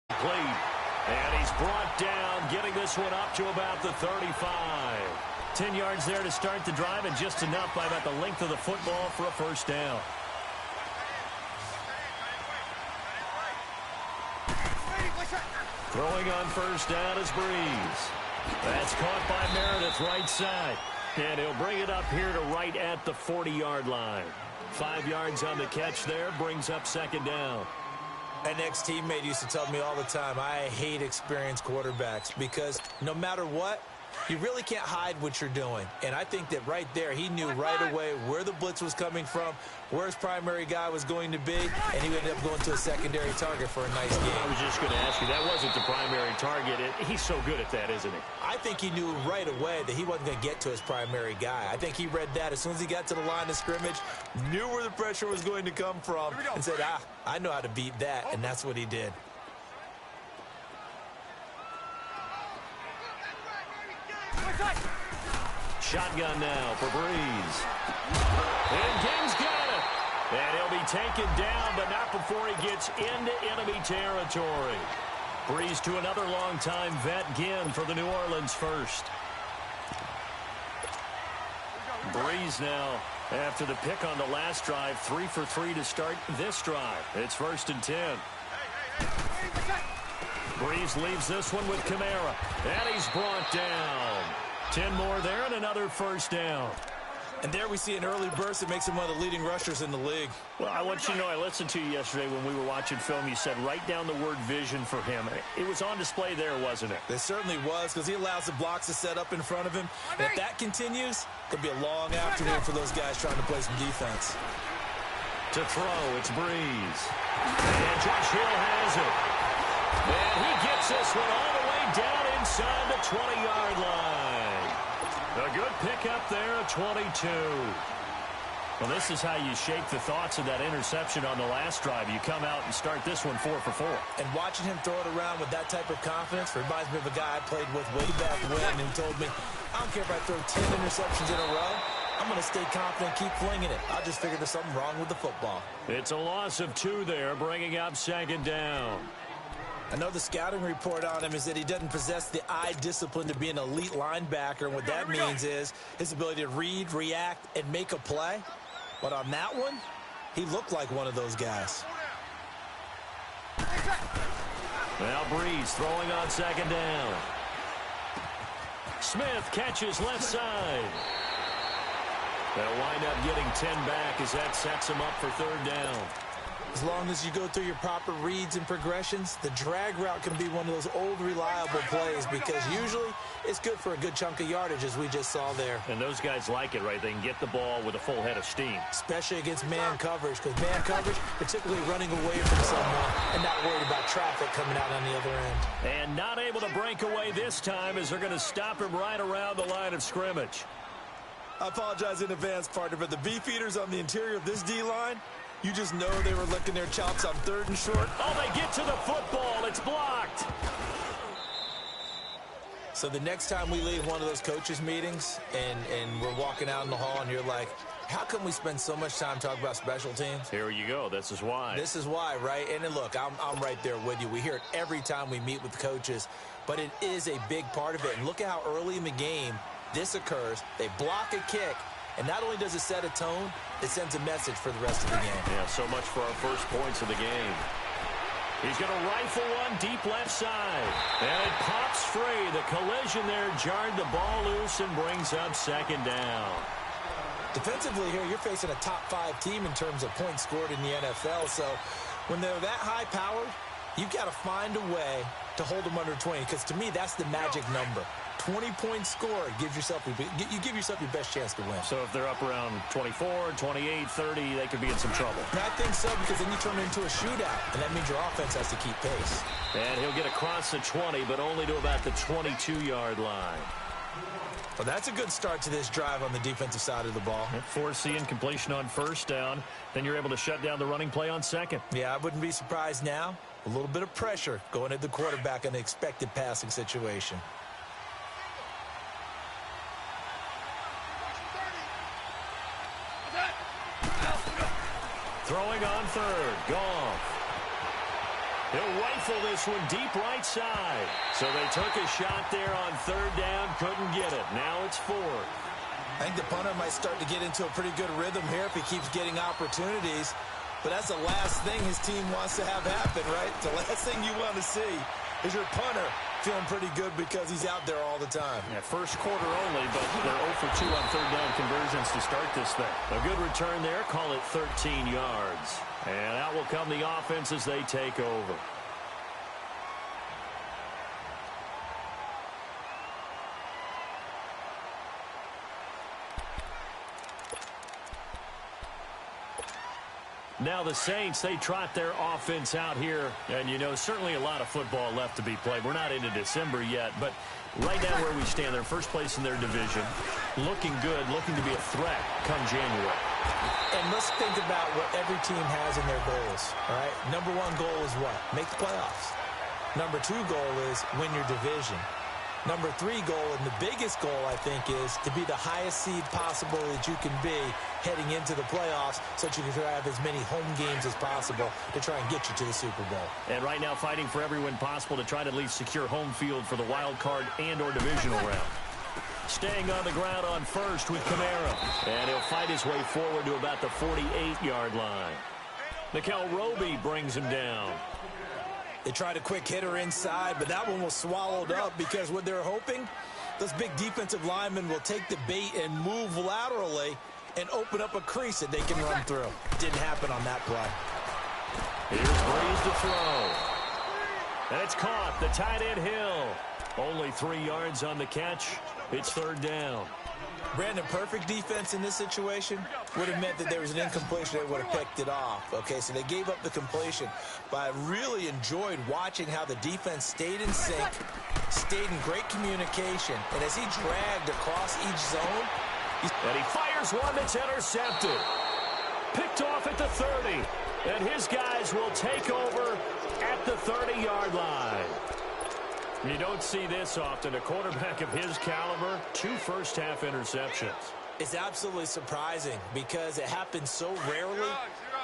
Complete. And he's brought down, getting this one up to about the 35. 10 yards there to start the drive, and just enough by about the length of the football for a first down. Throwing on first down is Breeze. That's caught by Meredith, right side. And he'll bring it up here to right at the 40-yard line. 5 yards on the catch there, brings up second down. An ex-teammate used to tell me all the time, I hate experienced quarterbacks because no matter what, you really can't hide what you're doing. And I think that right there, he knew right away where the blitz was coming from, where his primary guy was going to be, and he ended up going to a secondary target for a nice game. I was just going to ask you, that wasn't the primary target. He's so good at that, isn't he? I think he knew right away that he wasn't going to get to his primary guy. I think he read that as soon as he got to the line of scrimmage, knew where the pressure was going to come from, and said, I know how to beat that, and that's what he did. Shotgun now for Breeze. And King's got it. And he'll be taken down, but not before he gets into enemy territory. Breeze to another longtime vet, Ginn, for the New Orleans first. Breeze now, after the pick on the last drive, 3 for 3 to start this drive. It's 1st and 10. Breeze leaves this one with Kamara. And he's brought down. 10 more there and another first down. And there we see an early burst that makes him one of the leading rushers in the league. Well, I want you to know, I listened to you yesterday when we were watching film. You said write down the word vision for him. It was on display there, wasn't it? It certainly was, because he allows the blocks to set up in front of him. And if that continues, it'll be a long afternoon for those guys trying to play some defense. To throw, it's Breeze. And Josh Hill has it. And he gets this one all the way down inside the 20-yard line. A good pickup there at 22. Well, this is how you shake the thoughts of that interception on the last drive. You come out and start this one 4 for 4. And watching him throw it around with that type of confidence reminds me of a guy I played with way back when who told me, I don't care if I throw 10 interceptions in a row. I'm going to stay confident, keep flinging it. I just figured there's something wrong with the football. It's a loss of 2 there, bringing up second down. I know the scouting report on him is that he doesn't possess the eye discipline to be an elite linebacker. And what that means is his ability to read, react, and make a play. But on that one, he looked like one of those guys. Now Breeze throwing on second down. Smith catches left side. They'll wind up getting 10 back as that sets him up for third down. As long as you go through your proper reads and progressions, the drag route can be one of those old reliable plays because usually it's good for a good chunk of yardage, as we just saw there. And those guys like it, right? They can get the ball with a full head of steam. Especially against man coverage, because man coverage, particularly running away from someone and not worried about traffic coming out on the other end. And not able to break away this time as they're going to stop him right around the line of scrimmage. I apologize in advance, partner, but the beefeaters on the interior of this D-line, you just know they were licking their chops on 3rd and short. Oh, they get to the football. It's blocked. So the next time we leave one of those coaches' meetings and we're walking out in the hall and you're like, how come we spend so much time talking about special teams? Here you go. This is why. This is why, right? And then look, I'm right there with you. We hear it every time we meet with coaches, but it is a big part of it. And look at how early in the game this occurs. They block a kick. And not only does it set a tone, it sends a message for the rest of the game. Yeah, so much for our first points of the game. He's going to rifle one deep left side. And it pops free. The collision there jarred the ball loose and brings up second down. Defensively here, you're facing a top 5 team in terms of points scored in the NFL. So when they're that high powered, you've got to find a way to hold them under 20. Because to me, that's the magic number. 20-point score, you give yourself your best chance to win. So if they're up around 24, 28, 30, they could be in some trouble. And I think so, because then you turn it into a shootout, and that means your offense has to keep pace. And he'll get across the 20, but only to about the 22-yard line. Well, that's a good start to this drive on the defensive side of the ball. Forcing completion on first down. Then you're able to shut down the running play on second. Yeah, I wouldn't be surprised now. A little bit of pressure going at the quarterback in an expected passing situation. Throwing on third, Goff. He'll rifle this one deep right side. So they took a shot there on third down, couldn't get it. Now it's fourth. I think the punter might start to get into a pretty good rhythm here if he keeps getting opportunities. But that's the last thing his team wants to have happen, right? The last thing you want to see is your punter feeling pretty good because he's out there all the time. Yeah, first quarter only, but they're 0 for 2 on third down conversions to start this thing. A good return there. Call it 13 yards. And out will come the offense as they take over. Now the Saints, they trot their offense out here. And, you know, certainly a lot of football left to be played. We're not into December yet, but right now where we stand, they're first place in their division. Looking good, looking to be a threat come January. And let's think about what every team has in their goals, all right? Number one goal is what? Make the playoffs. Number two goal is win your division. Number three goal, and the biggest goal, I think, is to be the highest seed possible that you can be heading into the playoffs so that you can have as many home games as possible to try and get you to the Super Bowl. And right now fighting for every win possible to try to at least secure home field for the wild card and or divisional round. Staying on the ground on first with Kamara. And he'll fight his way forward to about the 48-yard line. Nickel Roby brings him down. They tried a quick hitter inside, but that one was swallowed up because what they're hoping, those big defensive linemen will take the bait and move laterally and open up a crease that they can run through. Didn't happen on that play. Here's Breeze to throw. And it's caught. The tight end Hill. Only 3 yards on the catch. It's third down. Brandon, perfect defense in this situation would have meant that there was an incompletion. They would have picked it off. Okay, so they gave up the completion. But I really enjoyed watching how the defense stayed in sync, stayed in great communication. And as he dragged across each zone, and he fires one that's intercepted. Picked off at the 30. And his guys will take over at the 30-yard line. You don't see this often. A quarterback of his caliber, 2 first-half interceptions. It's absolutely surprising because it happens so rarely.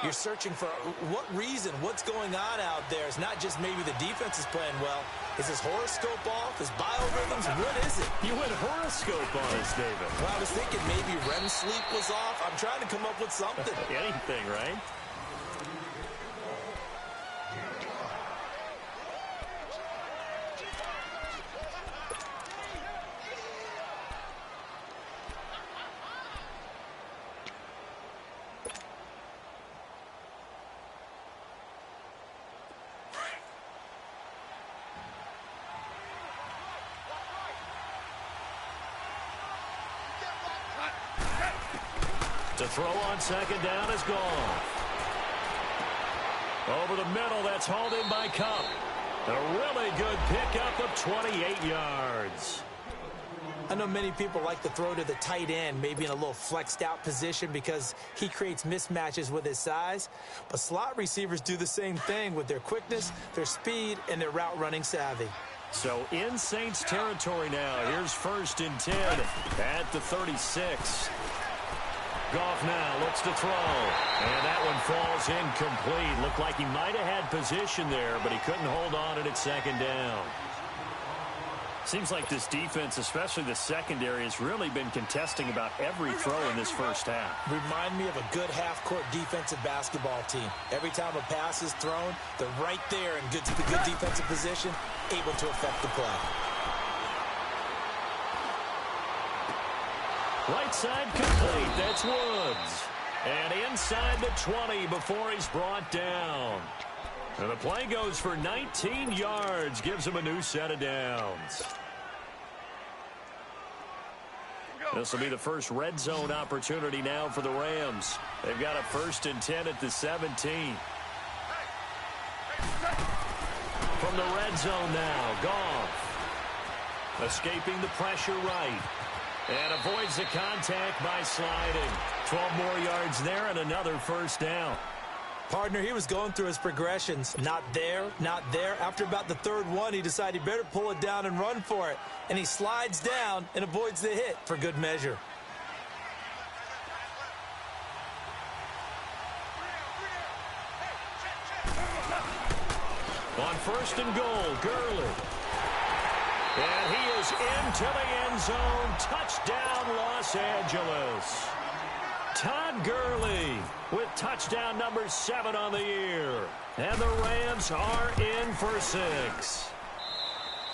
You're searching for what reason, what's going on out there. It's not just maybe the defense is playing well. Is his horoscope off? His biorhythms? What is it? You went horoscope on us, David. Well, I was thinking maybe REM sleep was off. I'm trying to come up with something. Anything, right? To throw on second down is gone. Over the middle, that's hauled in by Kupp. A really good pickup of 28 yards. I know many people like to throw to the tight end, maybe in a little flexed out position because he creates mismatches with his size. But slot receivers do the same thing with their quickness, their speed, and their route running savvy. So in Saints territory now. Here's first and 10 at the 36. Goff now looks to throw. And that one falls incomplete. Looked like he might have had position there, but he couldn't hold on it at second down. Seems like this defense, especially the secondary, has really been contesting about every throw in this first half. Remind me of a good half-court defensive basketball team. Every time a pass is thrown, they're right there in good defensive position, able to affect the play. Right side complete. That's Woods. And inside the 20 before he's brought down. And the play goes for 19 yards. Gives him a new set of downs. This will be the first red zone opportunity now for the Rams. They've got a first and 10 at the 17. From the red zone now, Goff. Escaping the pressure right. And avoids the contact by sliding. 12 more yards there and another first down. Partner, he was going through his progressions. Not there, not there. After about the third one, he decided he better pull it down and run for it. And he slides down and avoids the hit for good measure. first and goal. Gurley. And he is into the end zone. Touchdown, Los Angeles. Todd Gurley with touchdown number 7 on the year. And the Rams are in for 6.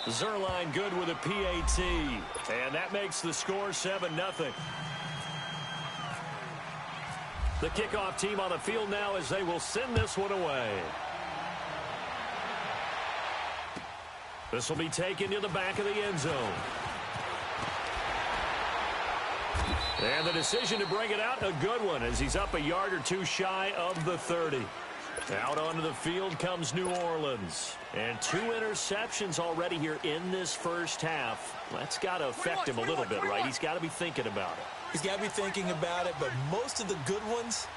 Zuerlein good with a PAT. And that makes the score 7-0. The kickoff team on the field now as they will send this one away. This will be taken to the back of the end zone. And the decision to bring it out, a good one, as he's up a yard or two shy of the 30. Out onto the field comes New Orleans. And 2 interceptions already here in this first half. That's got to affect him a little bit, right? He's got to be thinking about it. He's got to be thinking about it, but most of the good ones,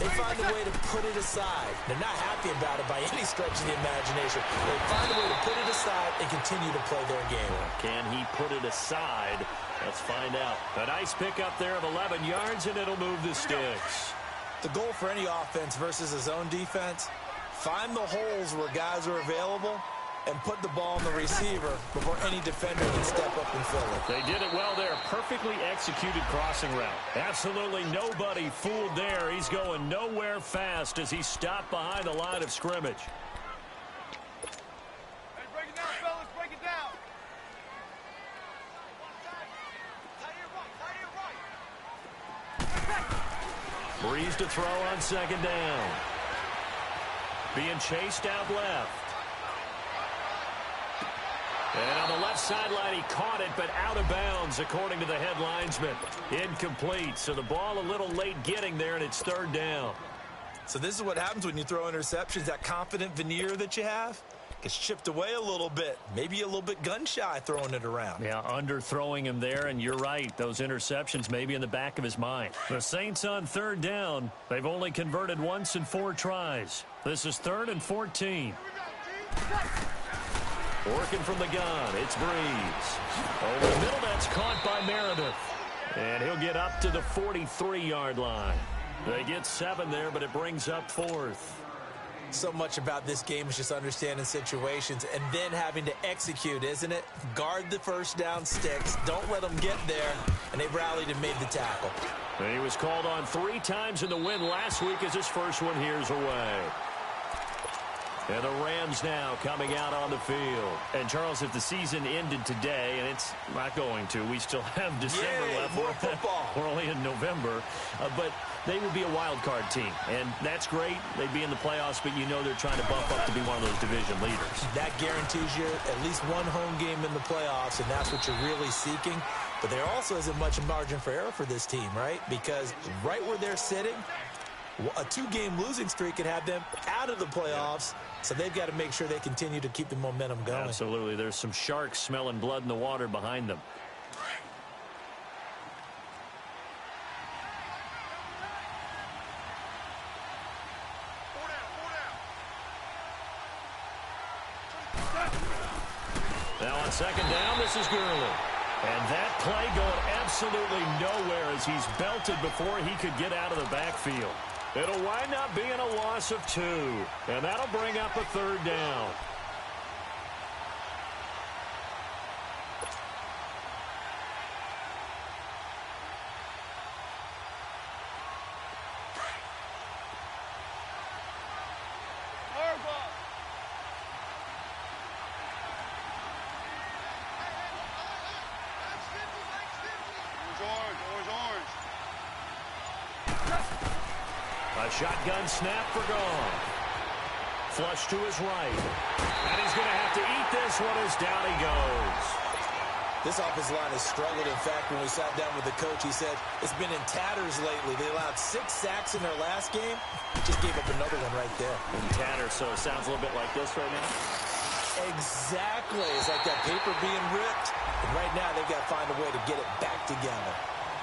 they find a way to put it aside. They're not happy about it by any stretch of the imagination. They find a way to put it aside and continue to play their game. Can he put it aside? Let's find out. A nice pickup there of 11 yards, and it'll move the sticks. The goal for any offense versus his own defense, find the holes where guys are available and put the ball on the receiver before any defender can step up and fill it. They did it well there. Perfectly executed crossing route. Absolutely nobody fooled there. He's going nowhere fast as he stopped behind the line of scrimmage. Hey, break it down, fellas. Break it down. Breeze to throw on second down. Being chased out left. And on the left sideline, he caught it, but out of bounds, according to the head linesman. Incomplete, so the ball a little late getting there, and it's third down. So this is what happens when you throw interceptions. That confident veneer that you have gets chipped away a little bit. Maybe a little bit gun-shy throwing it around. Yeah, underthrowing him there, and you're right. Those interceptions may be in the back of his mind. The Saints on third down. They've only converted once in 4 tries. This is 3rd and 14. Working from the gun, it's Breeze. Over the middle, that's caught by Meredith. And he'll get up to the 43-yard line. They get 7 there, but it brings up 4th. So much about this game is just understanding situations and then having to execute, isn't it? Guard the first down sticks. Don't let them get there. And they rallied and made the tackle. And he was called on 3 times in the win last week as his first one here's away. And the Rams now coming out on the field. And, Charles, if the season ended today, and it's not going to, we still have December left. More football. We're only in November. But they would be a wild card team. And that's great. They'd be in the playoffs, but you know they're trying to bump up to be one of those division leaders. That guarantees you at least one home game in the playoffs, and that's what you're really seeking. But there also isn't much margin for error for this team, right? Because right where they're sitting, a 2-game losing streak could have them out of the playoffs. So they've got to make sure they continue to keep the momentum going. Absolutely. There's some sharks smelling blood in the water behind them. Now on second down, this is Gurley. And that play going absolutely nowhere as he's belted before he could get out of the backfield. It'll wind up being a loss of 2. And that'll bring up a 3rd down. A shotgun snap for Goff. Flush to his right. And he's going to have to eat this one as down he goes. This offensive line has struggled. In fact, when we sat down with the coach, he said it's been in tatters lately. They allowed 6 sacks in their last game. Just gave up another one right there. In tatters, so it sounds a little bit like this right now. Exactly. It's like that paper being ripped. And right now, they've got to find a way to get it back together.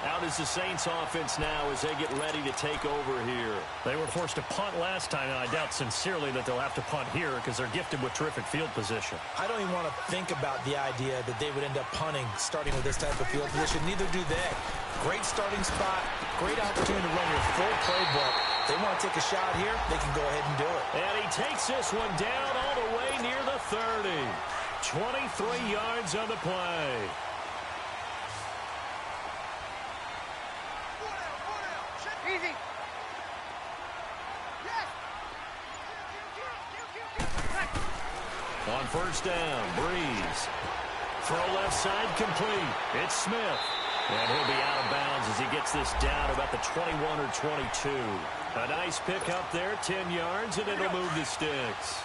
Out is the Saints offense now as they get ready to take over here. They were forced to punt last time, and I doubt sincerely that they'll have to punt here because they're gifted with terrific field position. I don't even want to think about the idea that they would end up punting starting with this type of field position. Neither do they. Great starting spot, great opportunity to run your full playbook. They want to take a shot here, they can go ahead and do it. And he takes this one down all the way near the 30. 23 yards on the play. Easy. Yes. On first down, Breeze. Throw left side complete. It's Smith. And he'll be out of bounds as he gets this down about the 21 or 22. A nice pick up there, 10 yards, and it'll move the sticks.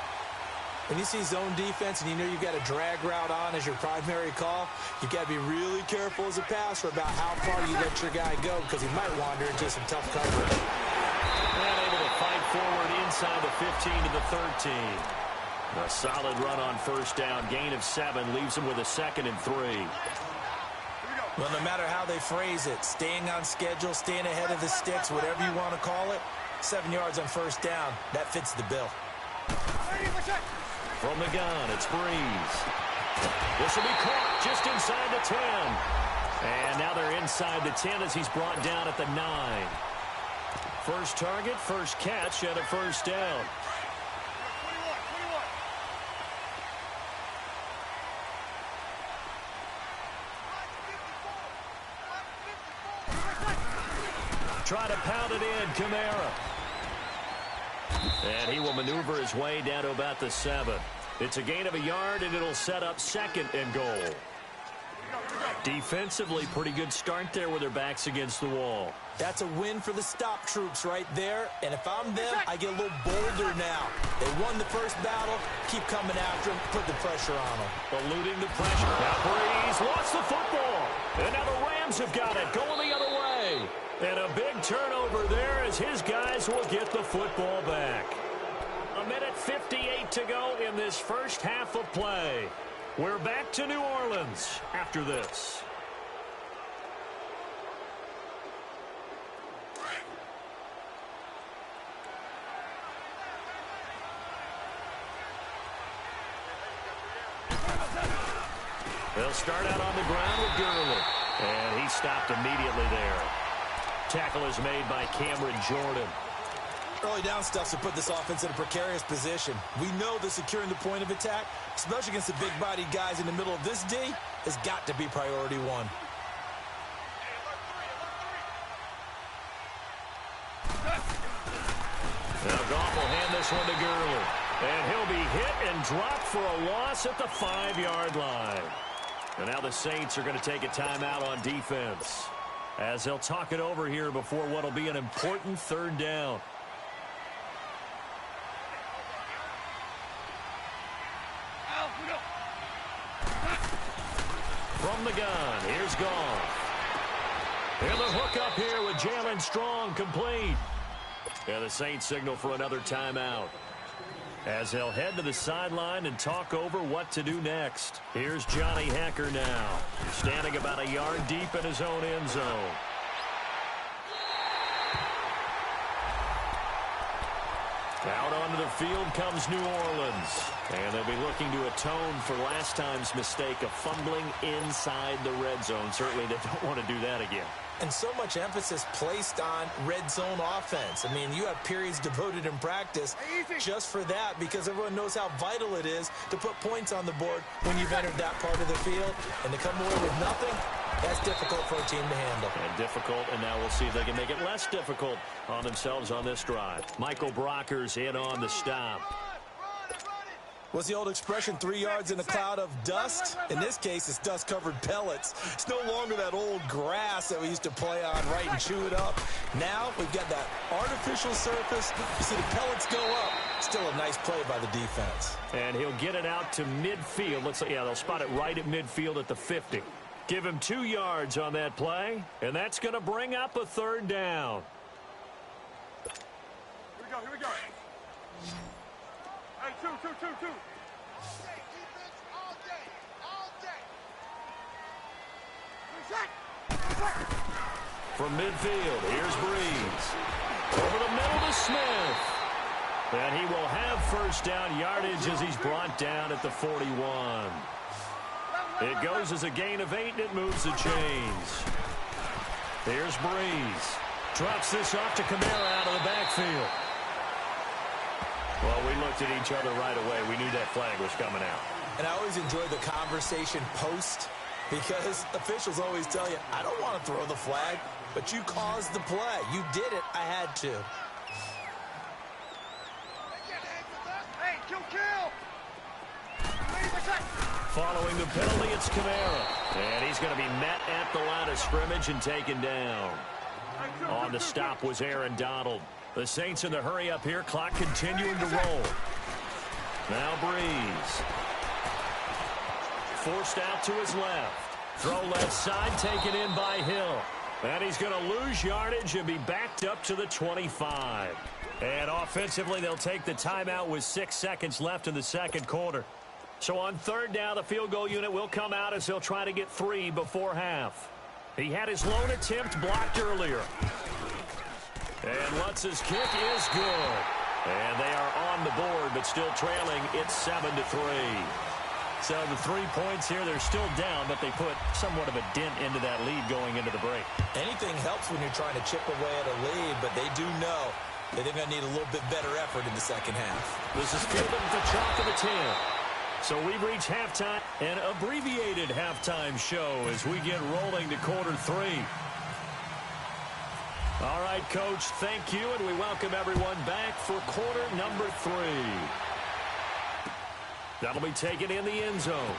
When you see zone defense and you know you've got a drag route on as your primary call, you've got to be really careful as a passer about how far you let your guy go because he might wander into some tough coverage. And able to fight forward inside the 15 to the 13. A solid run on first down. Gain of 7 leaves him with a 2nd and 3. Well, no matter how they phrase it, staying on schedule, staying ahead of the sticks, whatever you want to call it, 7 yards on first down, that fits the bill. From the gun, it's Breeze. This will be caught just inside the 10. And now they're inside the 10 as he's brought down at the 9. First target, first catch, and a first down. Try to pound it in, Kamara. And he will maneuver his way down to about the 7. It's a gain of a yard, and it'll set up 2nd and goal. Defensively, pretty good start there with their backs against the wall. That's a win for the stop troops right there. And if I'm them, I get a little bolder now. They won the first battle. Keep coming after them. Put the pressure on them. Eluding the pressure. Now Breeze lost the football. And now the Rams have got it. Going the other way. And a big turnover there as his guys will get the football back. 1:58 to go in this first half of play. We're back to New Orleans after this. They'll start out on the ground with Gurley. And he stopped immediately there. Tackle is made by Cameron Jordan. Early down stuff to put this offense in a precarious position. We know that securing the point of attack, especially against the big-bodied guys in the middle of this D, has got to be priority one. Now Goff will hand this one to Gurley. And he'll be hit and dropped for a loss at the 5-yard line. And now the Saints are going to take a timeout on defense as they'll talk it over here before what will be an important 3rd down. From the gun, here's Goff. And the hook up here with Jalen Strong complete. And the Saints signal for another timeout as they'll head to the sideline and talk over what to do next. Here's Johnny Hekker now, standing about a yard deep in his own end zone. Out onto the field comes New Orleans. And they'll be looking to atone for last time's mistake of fumbling inside the red zone. Certainly they don't want to do that again. And so much emphasis placed on red zone offense. I mean, you have periods devoted in practice just for that because everyone knows how vital it is to put points on the board when you've entered that part of the field. And to come away with nothing, that's difficult for a team to handle. And difficult, and now we'll see if they can make it less difficult on themselves on this drive. Michael Brockers in on the stop. What's the old expression, 3 yards in a cloud of dust? In this case, it's dust-covered pellets. It's no longer that old grass that we used to play on, right, and chew it up. Now we've got that artificial surface. You see the pellets go up. Still a nice play by the defense. And he'll get it out to midfield. They'll spot it right at midfield at the 50. Give him 2 yards on that play, and that's going to bring up a 3rd down. Here we go. Hey, two. From midfield, here's Breeze. Over the middle to Smith. And he will have first down yardage as he's brought down at the 41. It goes as a gain of 8, and it moves the chains. Here's Breeze. Drops this off to Kamara out of the backfield. Well, we looked at each other right away. We knew that flag was coming out. And I always enjoy the conversation post because officials always tell you, I don't want to throw the flag, but you caused the play. You did it. I had to. Hey, kill. Following the penalty, it's Kamara. And he's going to be met at the line of scrimmage and taken down. On the stop was Aaron Donald. The Saints in the hurry up here. Clock continuing to roll. Now Breeze. Forced out to his left. Throw left side, taken in by Hill. And he's going to lose yardage and be backed up to the 25. And offensively, they'll take the timeout with 6 seconds left in the second quarter. So on third down, the field goal unit will come out as they'll try to get 3 before half. He had his lone attempt blocked earlier. And Lutz's kick is good. And they are on the board, but still trailing. It's 7-3. So the 3 points here, they're still down, but they put somewhat of a dent into that lead going into the break. Anything helps when you're trying to chip away at a lead, but they do know that they're going to need a little bit better effort in the second half. This is fielded at the chalk of the 10. So we've reached halftime, an abbreviated halftime show as we get rolling to quarter 3. All right, Coach, thank you, and we welcome everyone back for quarter number 3. That'll be taken in the end zone.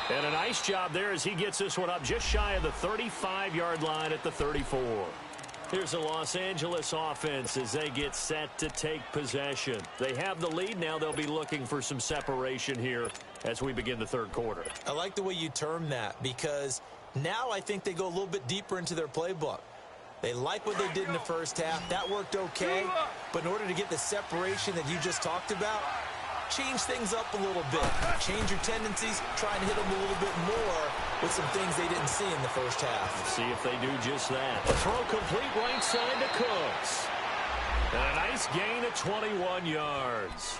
And a nice job there as he gets this one up just shy of the 35-yard line at the 34. Here's the Los Angeles offense as they get set to take possession. They have the lead now. They'll be looking for some separation here as we begin the third quarter. I like the way you term that because now I think they go a little bit deeper into their playbook. They like what they did in the first half. That worked okay. But in order to get the separation that you just talked about, change things up a little bit. Change your tendencies. Try and hit them a little bit more with some things they didn't see in the first half. Let's see if they do just that. A throw complete right side to Cooks. And a nice gain of 21 yards.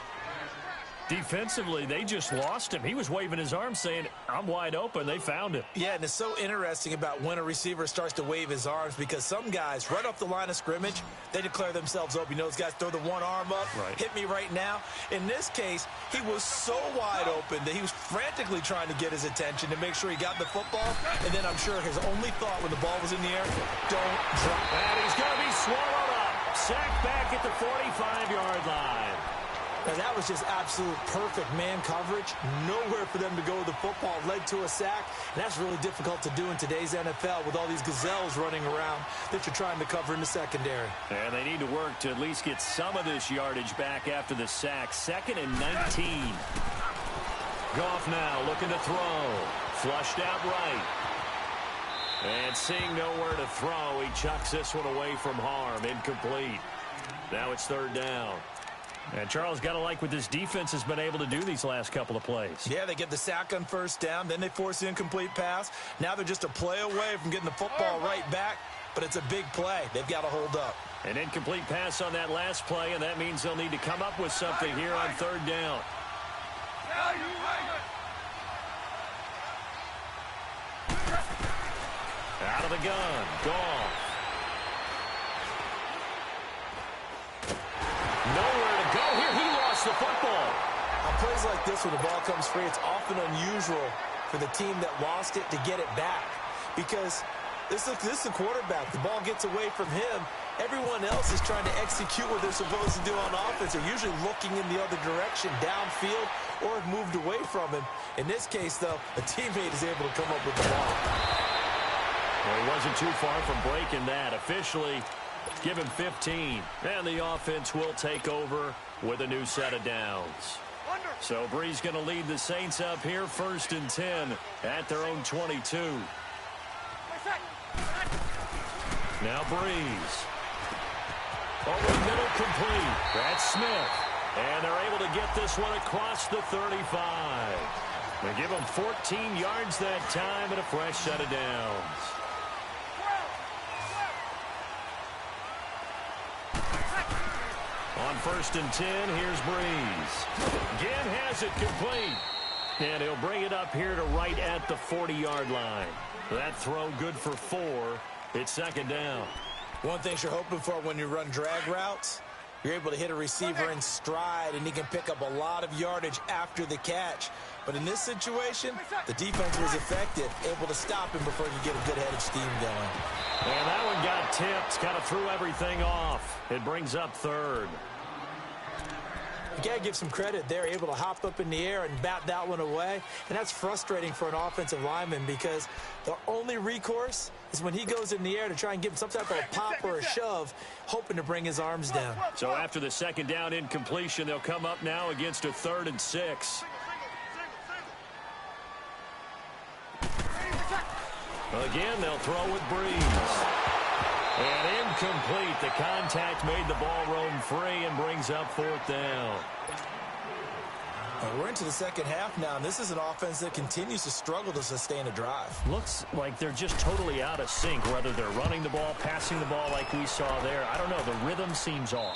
Defensively, they just lost him. He was waving his arms saying, I'm wide open. They found him. Yeah, and it's so interesting about when a receiver starts to wave his arms because some guys, right off the line of scrimmage, they declare themselves open. You know, those guys throw the one arm up, hit me right now. In this case, he was so wide open that he was frantically trying to get his attention to make sure he got the football. And then I'm sure his only thought when the ball was in the air, don't drop. And he's going to be swallowed up. Sacked back at the 45-yard line. And that was just absolute perfect man coverage. Nowhere for them to go with the football. Led to a sack. And that's really difficult to do in today's NFL with all these gazelles running around that you're trying to cover in the secondary. And they need to work to at least get some of this yardage back after the sack. 2nd and 19. Goff now looking to throw. Flushed out right. And seeing nowhere to throw, he chucks this one away from harm. Incomplete. Now it's 3rd down. And Charles, got to like what this defense has been able to do these last couple of plays. Yeah, they get the sack on 1st down. Then they force the incomplete pass. Now they're just a play away from getting the football right back. But it's a big play. They've got to hold up. An incomplete pass on that last play, and that means they'll need to come up with something here on 3rd down. Out of the gun. Goff. Nowhere to go here. He lost the football. On plays like this when the ball comes free, it's often unusual for the team that lost it to get it back. Because this is the quarterback. The ball gets away from him. Everyone else is trying to execute what they're supposed to do on offense. They're usually looking in the other direction, downfield, or have moved away from him. In this case, though, a teammate is able to come up with the ball. Well, he wasn't too far from breaking that. Officially, give him 15. And the offense will take over with a new set of downs. So Breeze going to lead the Saints up here, 1st and 10 at their own 22. Now Breeze. Over the middle, complete. That's Smith. And they're able to get this one across the 35. They give him 14 yards that time and a fresh set of downs. On 1st and 10, here's Breeze. Again has it complete. And he'll bring it up here to right at the 40-yard line. That throw good for 4. It's 2nd down. One thing you're hoping for when you run drag routes, you're able to hit a receiver in stride, and he can pick up a lot of yardage after the catch. But in this situation, the defense was effective, able to stop him before he could get a good head of steam going. And that one got tipped, kind of threw everything off. It brings up third. You got to give some credit. They're able to hop up in the air and bat that one away. And that's frustrating for an offensive lineman because the only recourse is when he goes in the air to try and give him some type of a pop or a shove, hoping to bring his arms down. So after the second down incompletion, they'll come up now against a 3rd and 6. Again, they'll throw with Breeze. And incomplete. The contact made the ball roam free and brings up 4th down. We're into the second half now, and this is an offense that continues to struggle to sustain a drive. Looks like they're just totally out of sync, whether they're running the ball, passing the ball like we saw there. I don't know. The rhythm seems off.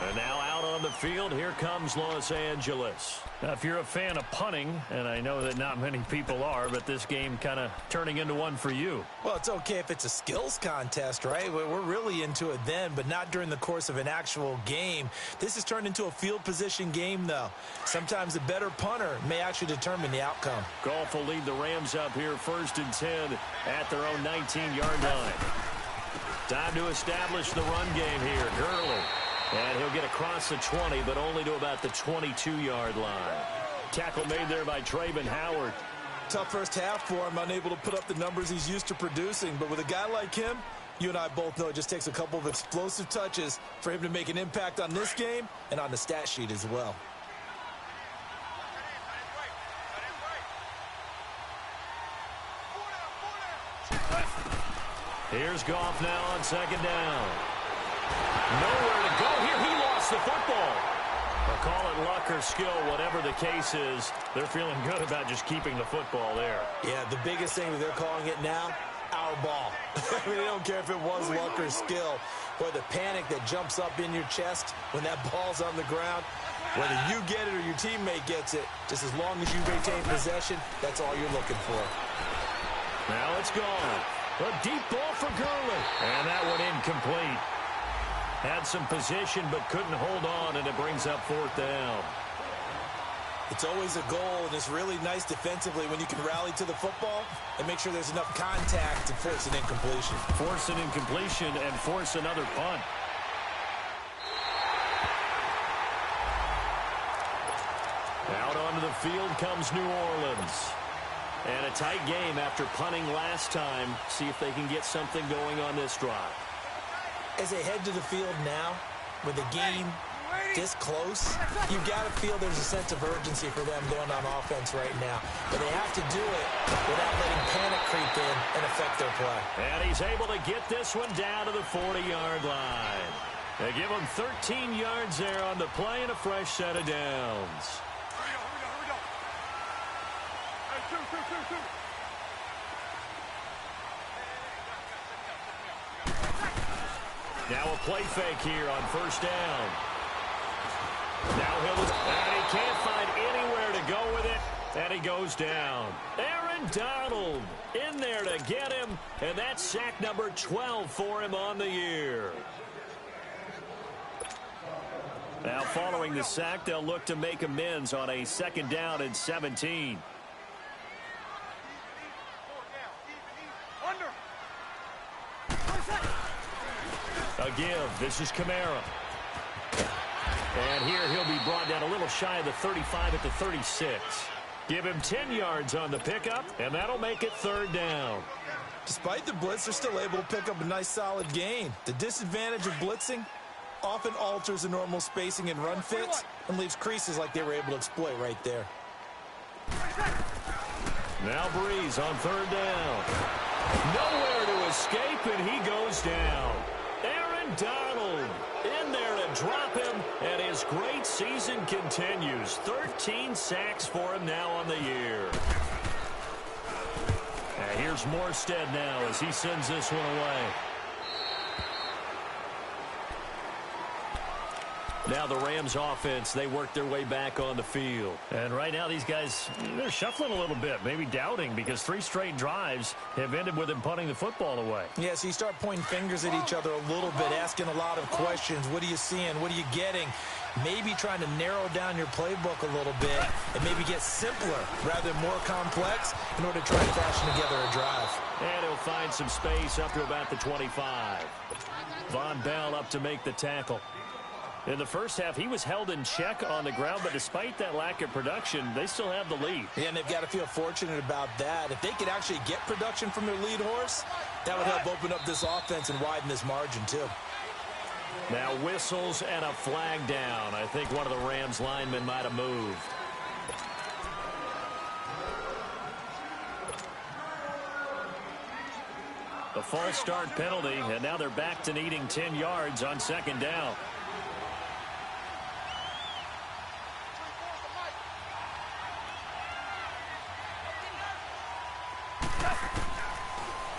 And now out on the field, here comes Los Angeles. Now, if you're a fan of punting, and I know that not many people are, but this game kind of turning into one for you. Well, it's okay if it's a skills contest, right? We're really into it then, but not during the course of an actual game. This has turned into a field position game, though. Sometimes the better punter may actually determine the outcome. Goff will lead the Rams up here 1st and 10 at their own 19-yard line. Time to establish the run game here. Gurley. And he'll get across the 20, but only to about the 22-yard line. Tackle made there by Travin Howard. Tough first half for him, unable to put up the numbers he's used to producing. But with a guy like him, you and I both know it just takes a couple of explosive touches for him to make an impact on this game and on the stat sheet as well. Here's Goff now on 2nd down. Nowhere to go here. He lost the football. Well, call it luck or skill, whatever the case is. They're feeling good about just keeping the football there. Yeah, the biggest thing that they're calling it now, our ball. I mean, they don't care if it was luck or skill. Boy, the panic that jumps up in your chest when that ball's on the ground, whether you get it or your teammate gets it, just as long as you retain possession, that's all you're looking for. Now it's gone. A deep ball for Gurley. And that one incomplete. Had some position but couldn't hold on, and it brings up 4th down. It's always a goal, and it's really nice defensively when you can rally to the football and make sure there's enough contact to force an incompletion. Force an incompletion and force another punt. Out onto the field comes New Orleans. And a tight game after punting last time. See if they can get something going on this drive. As they head to the field now, with the game this close, you've got to feel there's a sense of urgency for them going on offense right now. But they have to do it without letting panic creep in and affect their play. And he's able to get this one down to the 40-yard line. They give him 13 yards there on the play and a fresh set of downs. Now a play fake here on 1st down. Now and he can't find anywhere to go with it, and he goes down. Aaron Donald in there to get him, and that's sack number 12 for him on the year. Now following the sack, they'll look to make amends on a 2nd down and 17. A give. This is Kamara. And here he'll be brought down a little shy of the 35 at the 36. Give him 10 yards on the pickup, and that'll make it 3rd down. Despite the blitz, they're still able to pick up a nice solid gain. The disadvantage of blitzing often alters the normal spacing and run fits and leaves creases like they were able to exploit right there. Now Breeze on 3rd down. Nowhere to escape, and he goes down. Aaron Donald in there to drop him, and his great season continues. 13 sacks for him now on the year. And here's Morstead now as he sends this one away. Now the Rams offense, they work their way back on the field. And right now these guys, they're shuffling a little bit, maybe doubting, because 3 straight drives have ended with them punting the football away. Yeah, so you start pointing fingers at each other a little bit, asking a lot of questions. What are you seeing? What are you getting? Maybe trying to narrow down your playbook a little bit and maybe get simpler rather than more complex in order to try and fashion together a drive. And he'll find some space up to about the 25. Von Bell up to make the tackle. In the first half, he was held in check on the ground, but despite that lack of production, they still have the lead. Yeah, and they've got to feel fortunate about that. If they could actually get production from their lead horse, that would help open up this offense and widen this margin too. Now whistles and a flag down. I think one of the Rams linemen might have moved. The false start penalty, and now they're back to needing 10 yards on second down.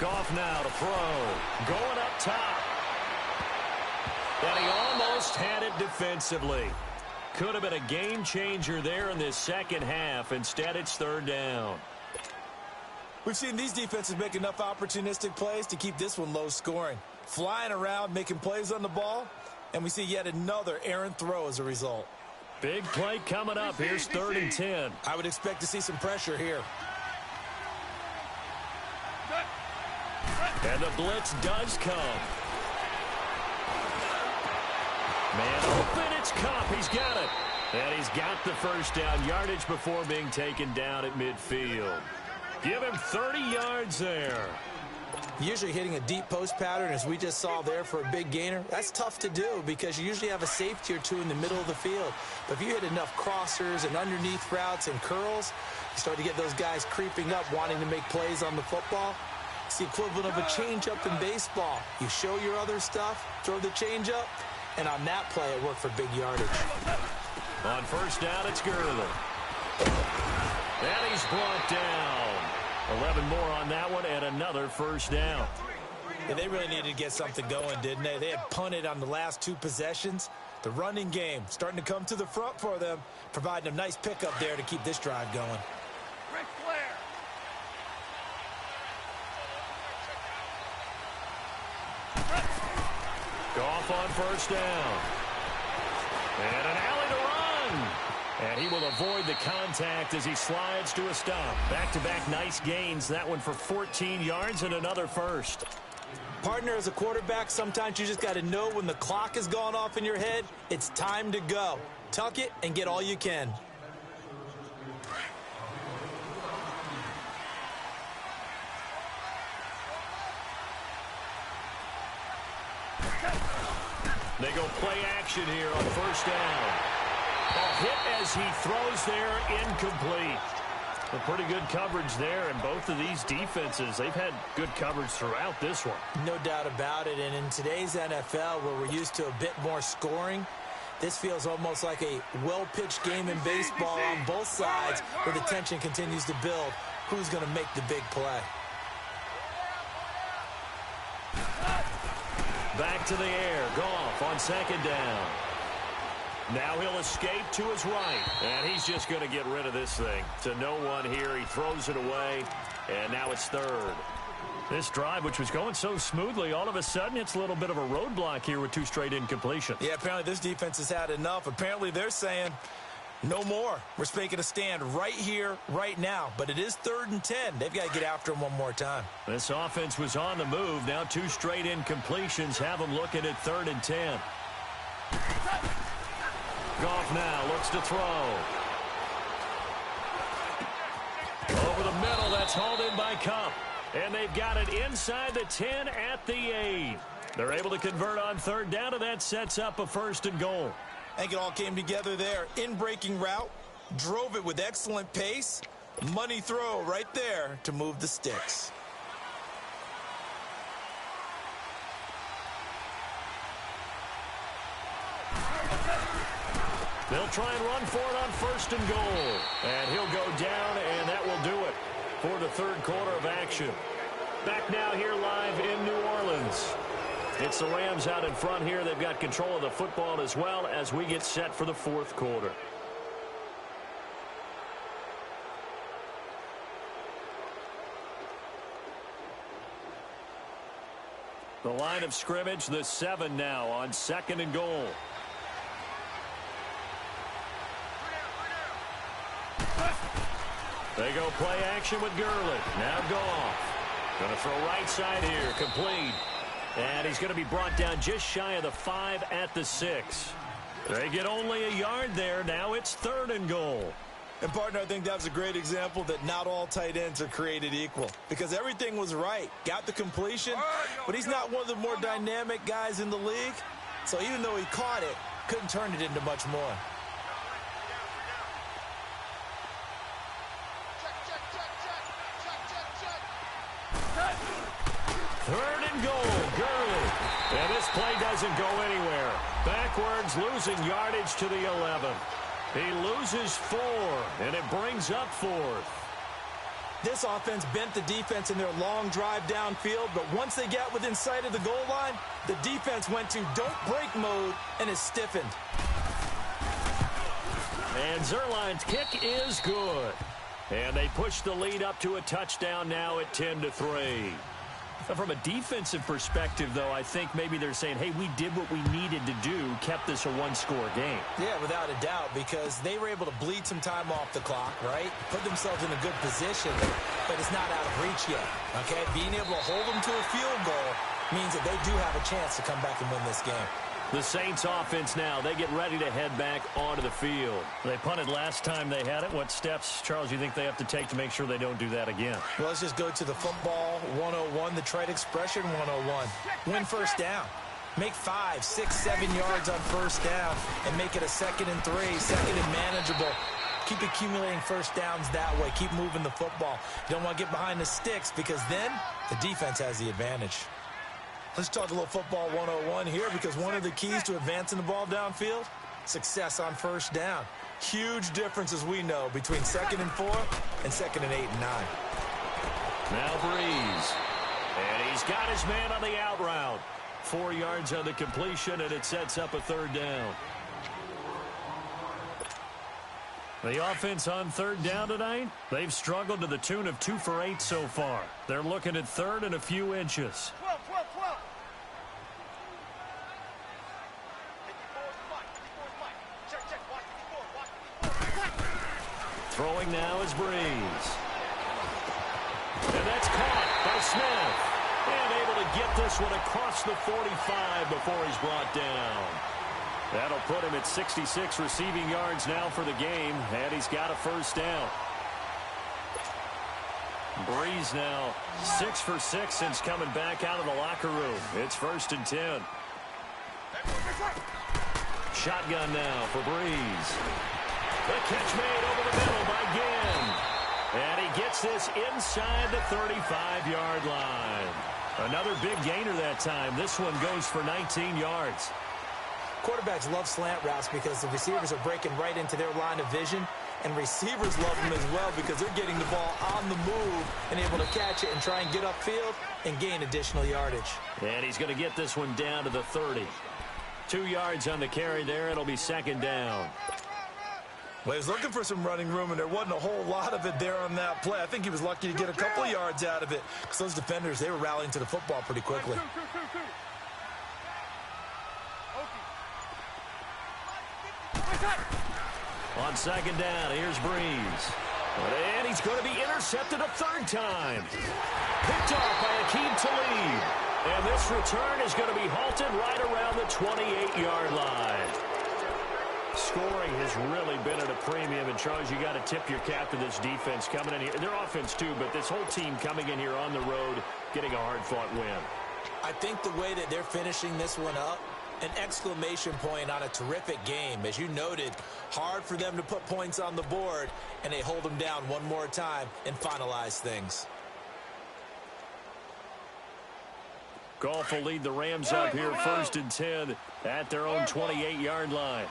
Goff now to throw. Going up top. And he almost had it defensively. Could have been a game changer there in this second half. Instead, it's third down. We've seen these defenses make enough opportunistic plays to keep this one low scoring. Flying around, making plays on the ball, and we see yet another errant throw as a result. Big play coming up. Here's 3rd and 10. I would expect to see some pressure here. And the blitz does come. Man open, it's Kupp. He's got it. And he's got the first down yardage before being taken down at midfield. Give him 30 yards there. Usually hitting a deep post pattern, as we just saw there for a big gainer, that's tough to do because you usually have a safety or two in the middle of the field. But if you hit enough crossers and underneath routes and curls, you start to get those guys creeping up, wanting to make plays on the football. It's the equivalent of a changeup in baseball. You show your other stuff, throw the changeup, and on that play, it worked for big yardage. On first down, it's Gurley. And he's brought down. 11 more on that one, and another first down. Yeah, they really needed to get something going, didn't they? They had punted on the last 2 possessions. The running game starting to come to the front for them, providing a nice pickup there to keep this drive going. Ric Flair. Goff on first down. And an alley to run. And he will avoid the contact as he slides to a stop. Back-to-back nice gains. That one for 14 yards and another first. Partner, as a quarterback, sometimes you just got to know when the clock has gone off in your head, it's time to go. Tuck it and get all you can. They go play action here on first down. A hit as he throws there, incomplete. A pretty good coverage there, and both of these defenses, they've had good coverage throughout this one. No doubt about it, and in today's NFL, where we're used to a bit more scoring, this feels almost like a well-pitched game in baseball on both sides, where the tension continues to build. Who's going to make the big play? Back to the air. Goff on second down. Now he'll escape to his right. And he's just going to get rid of this thing. To no one here. He throws it away. And now it's third. This drive, which was going so smoothly, all of a sudden it's a little bit of a roadblock here with 2 straight incompletions. Yeah, apparently this defense has had enough. Apparently they're saying, no more. We're making a stand right here, right now. But it is 3rd and 10. They've got to get after him one more time. This offense was on the move. Now 2 straight incompletions have them looking at 3rd and 10. Goff now looks to throw. Over the middle, that's hauled in by Kupp. And they've got it inside the 10 at the 8. They're able to convert on 3rd down, and that sets up a 1st and goal. I think it all came together there. In-breaking route, drove it with excellent pace. Money throw right there to move the sticks. They'll try and run for it on 1st and goal. And he'll go down, and that will do it for the 3rd quarter of action. Back now here live in New Orleans. It's the Rams out in front here. They've got control of the football as well as we get set for the fourth quarter. The line of scrimmage, the 7 now on 2nd and goal. They go play action with Gurley. Now Goff. Going to throw right side here. Complete. And he's going to be brought down just shy of the 5 at the 6. They get only a yard there. Now it's 3rd and goal. And, partner, I think that was a great example that not all tight ends are created equal because everything was right. Got the completion, but he's not one of the more dynamic guys in the league. So even though he caught it, couldn't turn it into much more. Third and goal, Gurley. And this play doesn't go anywhere. Backwards, losing yardage to the 11. He loses 4, and it brings up 4th. This offense bent the defense in their long drive downfield, but once they got within sight of the goal line, the defense went to don't break mode and is stiffened. And Zuerlein's kick is good. And they push the lead up to a touchdown now at 10-3. From a defensive perspective, though, I think maybe they're saying, hey, we did what we needed to do, kept this a one-score game. Yeah, without a doubt, because they were able to bleed some time off the clock, right? Put themselves in a good position, but it's not out of reach yet, okay? Being able to hold them to a field goal means that they do have a chance to come back and win this game. The Saints offense now, they get ready to head back onto the field. They punted last time they had it. What steps, Charles, you think they have to take to make sure they don't do that again? Well, let's just go to the football 101, the trite expression 101. Win first down. Make 5, 6, 7 yards on first down and make it a 2nd and 3, second and manageable. Keep accumulating first downs that way. Keep moving the football. You don't want to get behind the sticks because then the defense has the advantage. Let's talk a little football 101 here because one of the keys to advancing the ball downfield, success on first down. Huge difference, as we know, between 2nd and 4 and 2nd and 8 and 9. Now Breeze. And he's got his man on the out route. 4 yards on the completion, and it sets up a 3rd down. The offense on 3rd down tonight, they've struggled to the tune of 2 for 8 so far. They're looking at 3rd and a few inches. 12. Throwing now is Breeze. And that's caught by Smith. And able to get this one across the 45 before he's brought down. That'll put him at 66 receiving yards now for the game. And he's got a first down. Breeze now 6 for 6 since coming back out of the locker room. It's 1st and 10. Shotgun now for Breeze. The catch made over the middle by Ginn. And he gets this inside the 35-yard line. Another big gainer that time. This one goes for 19 yards. Quarterbacks love slant routes because the receivers are breaking right into their line of vision, and receivers love them as well because they're getting the ball on the move and able to catch it and try and get upfield and gain additional yardage. And he's going to get this one down to the 30. 2 yards on the carry there. It'll be 2nd down. Well, he was looking for some running room, and there wasn't a whole lot of it there on that play. I think he was lucky to get a couple of yards out of it because those defenders, they were rallying to the football pretty quickly. On 2nd down, here's Breeze. And he's going to be intercepted a 3rd time. Picked off by Aqib Talib. And this return is going to be halted right around the 28-yard line. Scoring has really been at a premium. And, Charles, you got to tip your cap to this defense coming in here. Their offense, too, but this whole team coming in here on the road, getting a hard-fought win. I think the way that they're finishing this one up, an exclamation point on a terrific game. As you noted, hard for them to put points on the board, and they hold them down one more time and finalize things. Goff will lead the Rams up here 1st and 10 at their own 28-yard line.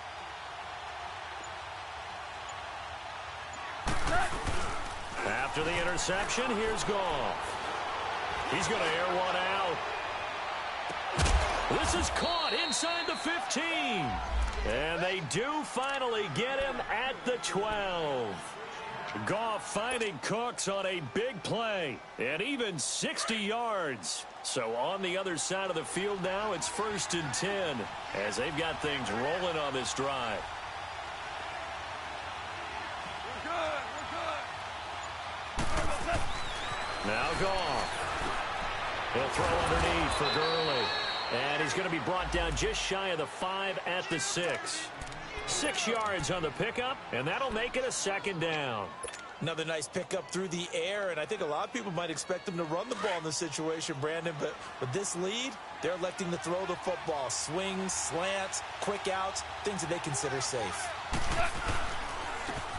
After the interception, here's Goff. He's going to air one out. This is caught inside the 15. And they do finally get him at the 12. Goff finding Cooks on a big play. And even 60 yards. So on the other side of the field now, it's 1st and 10. As they've got things rolling on this drive. Now Goff. He'll throw underneath for Gurley. And he's going to be brought down just shy of the 5 at the 6. 6 yards on the pickup, and that'll make it a 2nd down. Another nice pickup through the air, and I think a lot of people might expect them to run the ball in this situation, Brandon, but with this lead, they're electing to throw the football. Swings, slants, quick outs, things that they consider safe.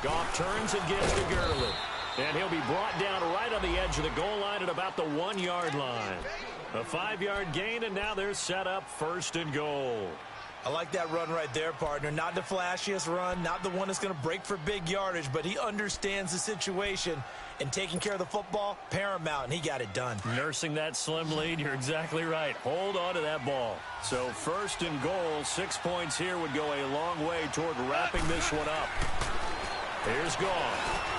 Goff turns and gives to Gurley. And he'll be brought down right on the edge of the goal line at about the 1-yard line. A 5-yard gain, and now they're set up 1st and goal. I like that run right there, partner. Not the flashiest run, not the one that's going to break for big yardage, but he understands the situation, and taking care of the football, paramount, and he got it done. Nursing that slim lead, you're exactly right. Hold on to that ball. So 1st and goal, 6 points here would go a long way toward wrapping this one up. Here's Goff.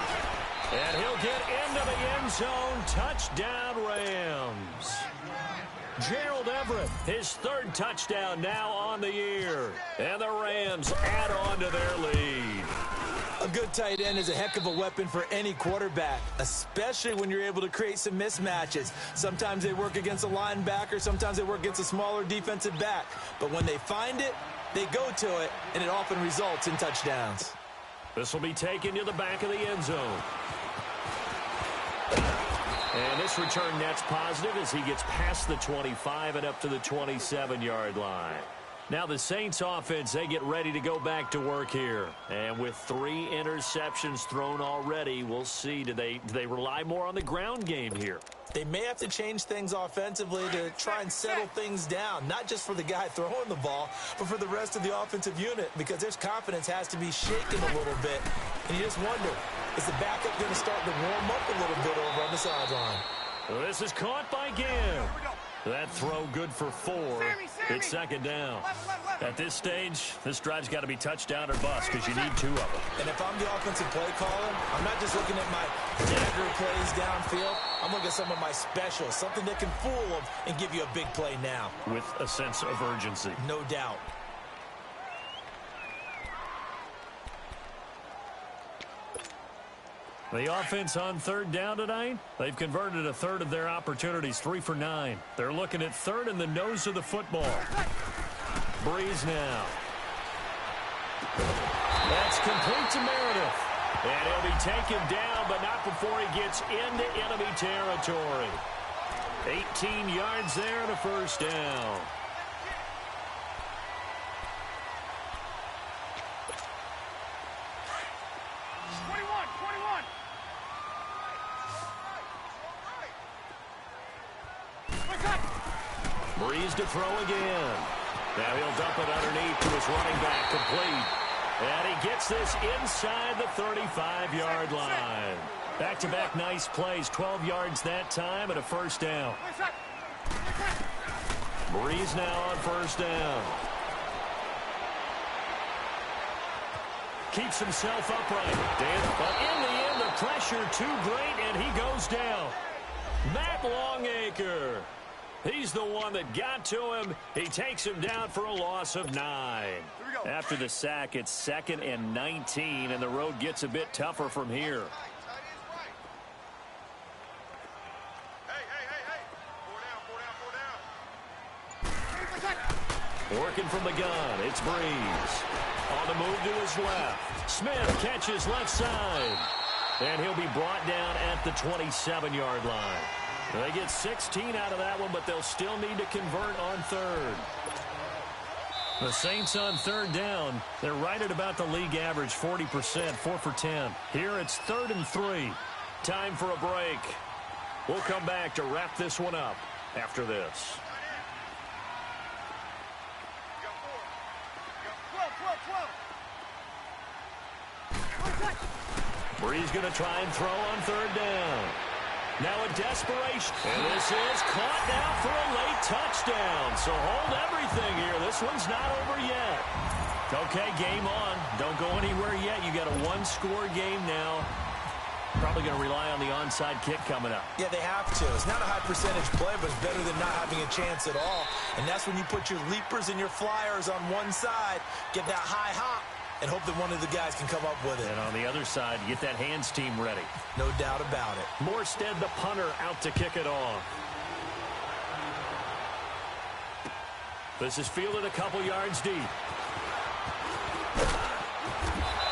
And he'll get into the end zone. Touchdown, Rams. Gerald Everett, his 3rd touchdown now on the year. And the Rams add on to their lead. A good tight end is a heck of a weapon for any quarterback, especially when you're able to create some mismatches. Sometimes they work against a linebacker, sometimes they work against a smaller defensive back. But when they find it, they go to it, and it often results in touchdowns. This will be taken to the back of the end zone. And this return net's positive as he gets past the 25 and up to the 27-yard line. Now the Saints offense, they get ready to go back to work here. And with 3 interceptions thrown already, we'll see, do they rely more on the ground game here? They may have to change things offensively to try and settle things down, not just for the guy throwing the ball, but for the rest of the offensive unit, because their confidence has to be shaken a little bit. And you just wonder, is the backup going to start to warm up a little bit over on the sideline? This is caught by Gibb. That throw good for 4. It's 2nd down. At this stage, this drive's got to be touchdown or bust because you need 2 of them. And if I'm the offensive play caller, I'm not just looking at my dagger plays downfield. I'm looking at some of my specials, something that can fool them and give you a big play now. With a sense of urgency. No doubt. The offense on 3rd down tonight, they've converted a 1/3 of their opportunities, 3 for 9. They're looking at 3rd in the nose of the football. Breeze now. That's complete to Meredith. And he'll be taken down, but not before he gets into enemy territory. 18 yards there and a 1st down. Breeze to throw again. Now he'll dump it underneath to his running back, complete. And he gets this inside the 35-yard line. Back-to-back nice plays, 12 yards that time and a 1st down. Breeze now on 1st down. Keeps himself upright. But in the end, the pressure too great, and he goes down. Matt Longacre. He's the one that got to him. He takes him down for a loss of 9. After the sack, it's 2nd and 19, and the road gets a bit tougher from here. Working from the gun, it's Breeze. On the move to his left. Smith catches left side. And he'll be brought down at the 27-yard line. They get 16 out of that one, but they'll still need to convert on 3rd. The Saints on 3rd down, they're right at about the league average, 40%, 4 for 10. Here it's 3rd and 3. Time for a break. We'll come back to wrap this one up after this. Breeze going to try and throw on 3rd down. Now a desperation. And this is caught now for a late touchdown. So hold everything here. This one's not over yet. Okay, game on. Don't go anywhere yet. You got a one-score game now. Probably going to rely on the onside kick coming up. Yeah, they have to. It's not a high percentage play, but it's better than not having a chance at all. And that's when you put your leapers and your flyers on one side, get that high hop, and hope that one of the guys can come up with it. And on the other side, get that hands team ready. No doubt about it. Morstead, the punter, out to kick it off. This is fielded a couple yards deep.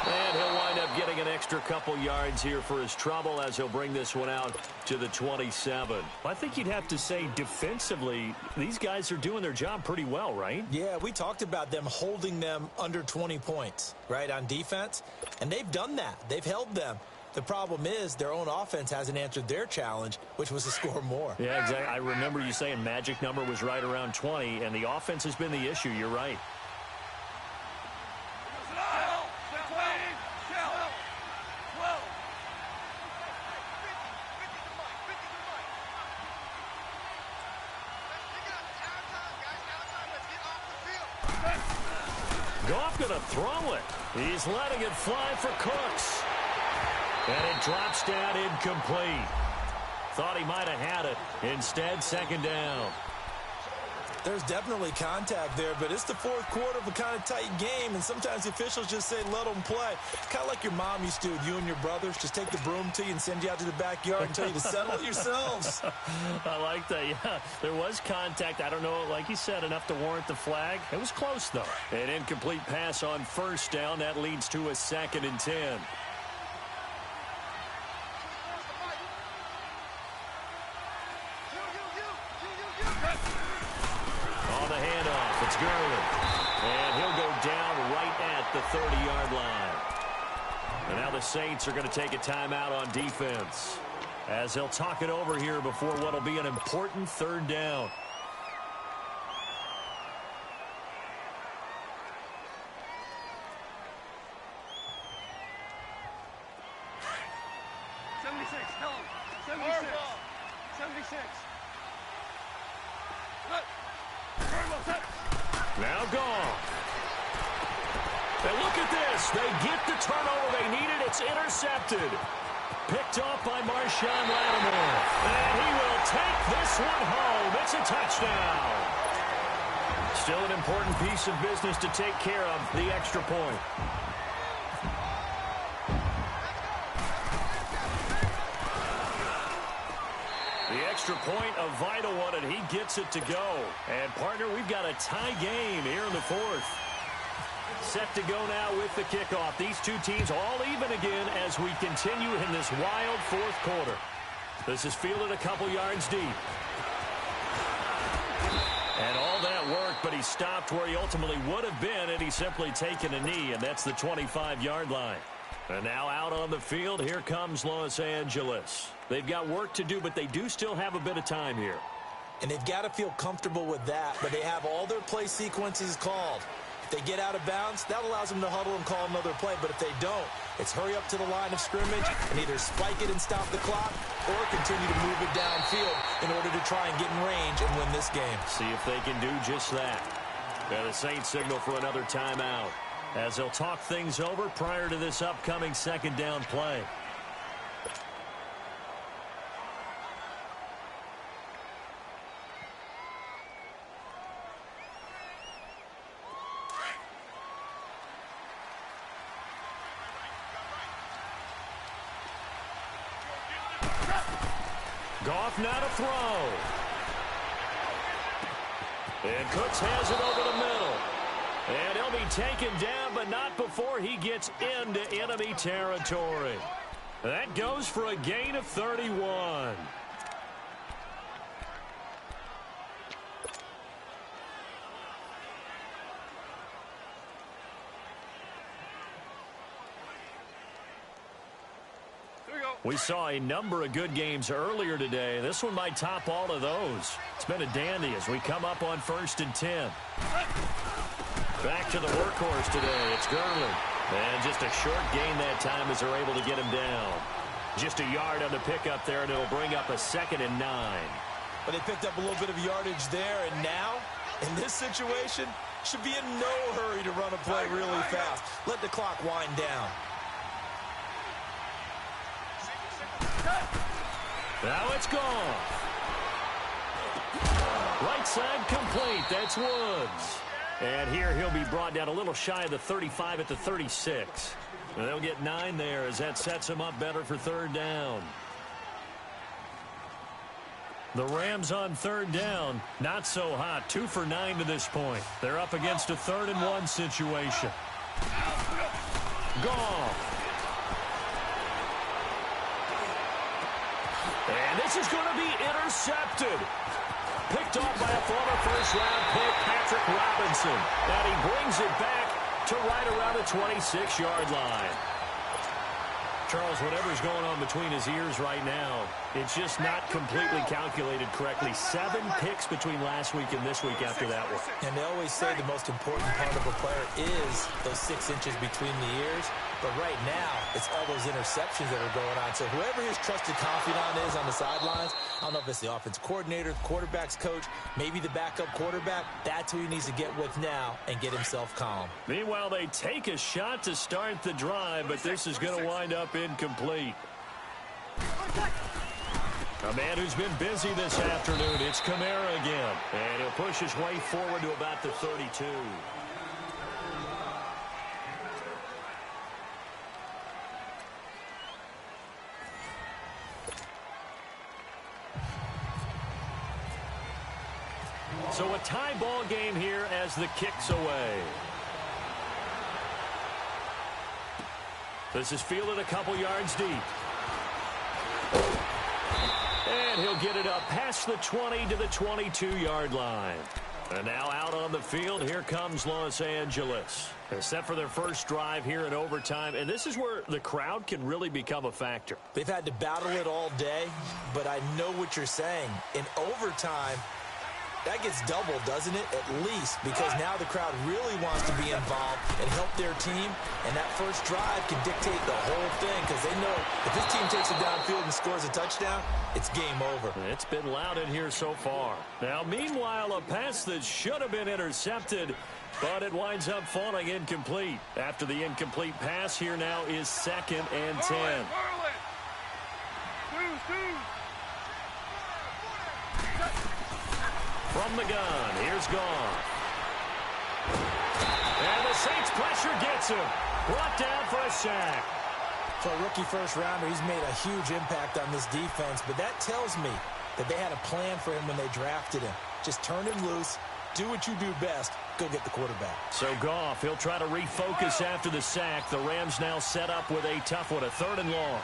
And he'll wind up getting an extra couple yards here for his trouble as he'll bring this one out to the 27. I think you'd have to say defensively, these guys are doing their job pretty well, right? Yeah, we talked about them holding them under 20 points, right, on defense. And they've done that. They've held them. The problem is their own offense hasn't answered their challenge, which was to score more. Yeah, exactly. I remember you saying magic number was right around 20, and the offense has been the issue. You're right. Goff going to throw it. He's letting it fly for Cooks. And it drops down incomplete. Thought he might have had it. Instead, second down. There's definitely contact there, but it's the fourth quarter of a kind of tight game, and sometimes the officials just say, let them play. Kind of like your mom used to with you and your brothers. Just take the broom to you and send you out to the backyard and tell you to settle it yourselves. I like that, yeah. There was contact. I don't know, like you said, enough to warrant the flag. It was close, though. An incomplete pass on first down. That leads to a 2nd and 10. It's Gurley, and he'll go down right at the 30-yard line. And now the Saints are going to take a timeout on defense as they'll talk it over here before what will be an important third down. Now gone. And look at this. They get the turnover they needed. It's intercepted. Picked off by Marshawn Lattimore. And he will take this one home. It's a touchdown. Still an important piece of business to take care of, the extra point. The extra point, a vital one, and he gets it to go. And, partner, we've got a tie game here in the fourth. Set to go now with the kickoff. These two teams all even again as we continue in this wild fourth quarter. This is fielded a couple yards deep. And all that work, but he stopped where he ultimately would have been, and he's simply taken a knee, and that's the 25-yard line. And now out on the field, here comes Los Angeles. They've got work to do, but they do still have a bit of time here. And they've got to feel comfortable with that, but they have all their play sequences called. If they get out of bounds, that allows them to huddle and call another play. But if they don't, it's hurry up to the line of scrimmage and either spike it and stop the clock or continue to move it downfield in order to try and get in range and win this game. See if they can do just that. And the Saints signal for another timeout as they'll talk things over prior to this upcoming second down play. Goff now to throw. And Cooks has it over the middle. And he'll be taken down, but not before he gets into enemy territory. That goes for a gain of 31. We saw a number of good games earlier today. This one might top all of those. It's been a dandy as we come up on 1st and 10. Back to the workhorse today. It's Gurley. And just a short gain that time as they're able to get him down. Just a yard on the pickup there, and it'll bring up a 2nd and 9. But they picked up a little bit of yardage there, and now, in this situation, should be in no hurry to run a play really fast. Let the clock wind down. Now it's gone. Right side complete. That's Woods. And here he'll be brought down a little shy of the 35 at the 36. And they'll get 9 there as that sets him up better for 3rd down. The Rams on 3rd down, not so hot. 2 for 9 to this point. They're up against a 3rd and 1 situation. Goff. And this is going to be intercepted. Picked off by a former first-round pick, Patrick Robinson. And he brings it back to right around the 26-yard line. Charles, whatever's going on between his ears right now, it's just not completely calculated correctly. 7 picks between last week and this week after that one. And they always say the most important part of a player is those 6 inches between the ears. But right now, it's all those interceptions that are going on. So whoever his trusted confidant is on the sidelines, I don't know if it's the offense coordinator, the quarterback's coach, maybe the backup quarterback, that's who he needs to get with now and get himself calm. Meanwhile, they take a shot to start the drive, but this is going to wind up incomplete. A man who's been busy this afternoon, it's Kamara again. And he'll push his way forward to about the 32. So a tie ball game here as the kick's away. This is fielded a couple yards deep. And he'll get it up past the 20 to the 22-yard line. And now out on the field, here comes Los Angeles. They're set for their first drive here in overtime, and this is where the crowd can really become a factor. They've had to battle it all day, but I know what you're saying. In overtime, that gets doubled, doesn't it? At least, because now the crowd really wants to be involved and help their team, and that first drive can dictate the whole thing because they know if this team takes it downfield and scores a touchdown, it's game over. It's been loud in here so far. Now, meanwhile, a pass that should have been intercepted, but it winds up falling incomplete. After the incomplete pass, here now is 2nd and 10. From the gun, here's Goff. And the Saints pressure gets him. Brought down for a sack. For a rookie first-rounder, he's made a huge impact on this defense, but that tells me that they had a plan for him when they drafted him. Just turn him loose, do what you do best, go get the quarterback. So Goff, he'll try to refocus after the sack. The Rams now set up with a tough one, a 3rd and long.